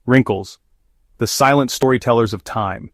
Wrinkles, the silent storytellers of time.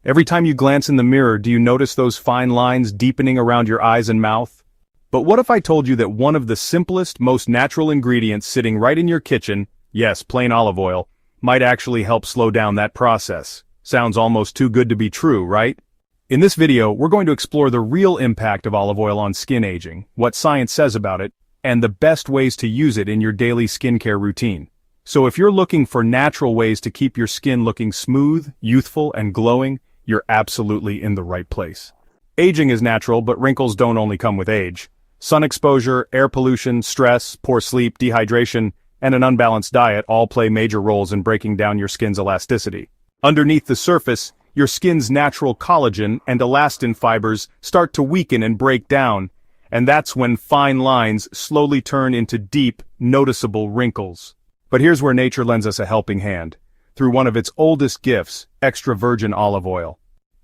Every time you glance in the mirror, do you notice those fine lines deepening around your eyes and mouth? But what if I told you that one of the simplest, most natural ingredients sitting right in your kitchen, yes, plain olive oil, might actually help slow down that process? Sounds almost too good to be true, right? In this video, we're going to explore the real impact of olive oil on skin aging, what science says about it, and the best ways to use it in your daily skincare routine. So if you're looking for natural ways to keep your skin looking smooth, youthful, and glowing, you're absolutely in the right place. Aging is natural, but wrinkles don't only come with age. Sun exposure, air pollution, stress, poor sleep, dehydration, and an unbalanced diet all play major roles in breaking down your skin's elasticity. Underneath the surface, your skin's natural collagen and elastin fibers start to weaken and break down, and that's when fine lines slowly turn into deep, noticeable wrinkles. But here's where nature lends us a helping hand, through one of its oldest gifts, extra virgin olive oil.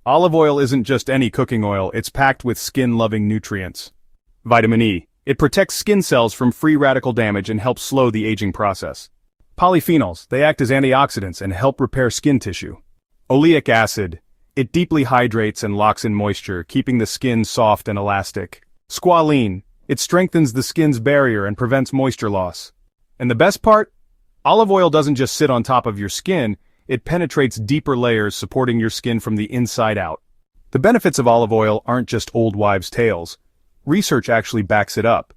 Olive oil isn't just any cooking oil, it's packed with skin-loving nutrients. Vitamin E. It protects skin cells from free radical damage and helps slow the aging process. Polyphenols. They act as antioxidants and help repair skin tissue. Oleic acid. It deeply hydrates and locks in moisture, keeping the skin soft and elastic. Squalene. It strengthens the skin's barrier and prevents moisture loss. And the best part? Olive oil doesn't just sit on top of your skin, it penetrates deeper layers, supporting your skin from the inside out. The benefits of olive oil aren't just old wives' tales. Research actually backs it up.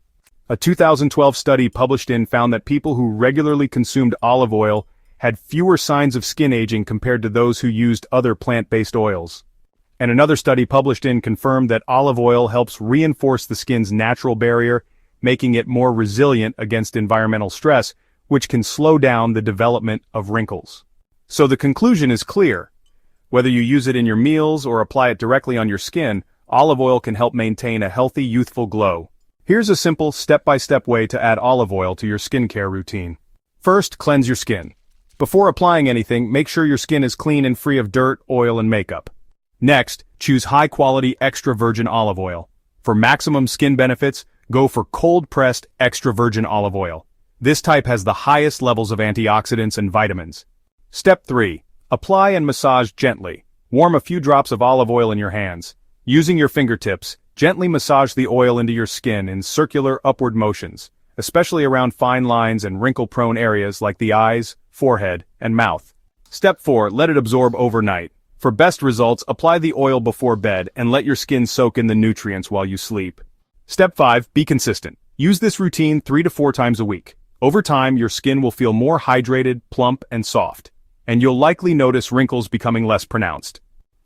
A 2012 study published in found that people who regularly consumed olive oil had fewer signs of skin aging compared to those who used other plant-based oils. And another study published in confirmed that olive oil helps reinforce the skin's natural barrier, making it more resilient against environmental stress, which can slow down the development of wrinkles. So the conclusion is clear. Whether you use it in your meals or apply it directly on your skin, olive oil can help maintain a healthy, youthful glow. Here's a simple, step-by-step way to add olive oil to your skincare routine. First, cleanse your skin. Before applying anything, make sure your skin is clean and free of dirt, oil, and makeup. Next, choose high-quality extra virgin olive oil. For maximum skin benefits, go for cold-pressed extra virgin olive oil. This type has the highest levels of antioxidants and vitamins. Step 3. Apply and massage gently. Warm a few drops of olive oil in your hands. Using your fingertips, gently massage the oil into your skin in circular upward motions, especially around fine lines and wrinkle-prone areas like the eyes, forehead, and mouth. Step 4. Let it absorb overnight. For best results, apply the oil before bed and let your skin soak in the nutrients while you sleep. Step 5. Be consistent. Use this routine 3 to 4 times a week. Over time, your skin will feel more hydrated, plump, and soft, and you'll likely notice wrinkles becoming less pronounced.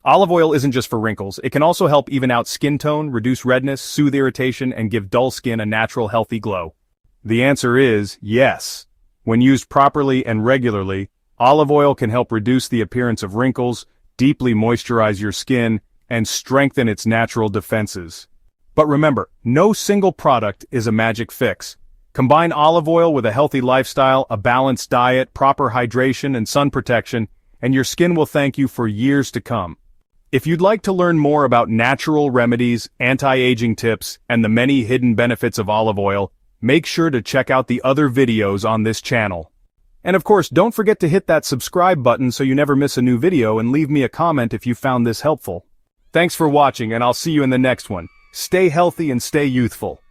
Olive oil isn't just for wrinkles, it can also help even out skin tone, reduce redness, soothe irritation, and give dull skin a natural, healthy glow. The answer is yes. When used properly and regularly, olive oil can help reduce the appearance of wrinkles, deeply moisturize your skin, and strengthen its natural defenses. But remember, no single product is a magic fix. Combine olive oil with a healthy lifestyle, a balanced diet, proper hydration, and sun protection, and your skin will thank you for years to come. If you'd like to learn more about natural remedies, anti-aging tips, and the many hidden benefits of olive oil, make sure to check out the other videos on this channel. And of course, don't forget to hit that subscribe button so you never miss a new video, and leave me a comment if you found this helpful. Thanks for watching, and I'll see you in the next one. Stay healthy and stay youthful.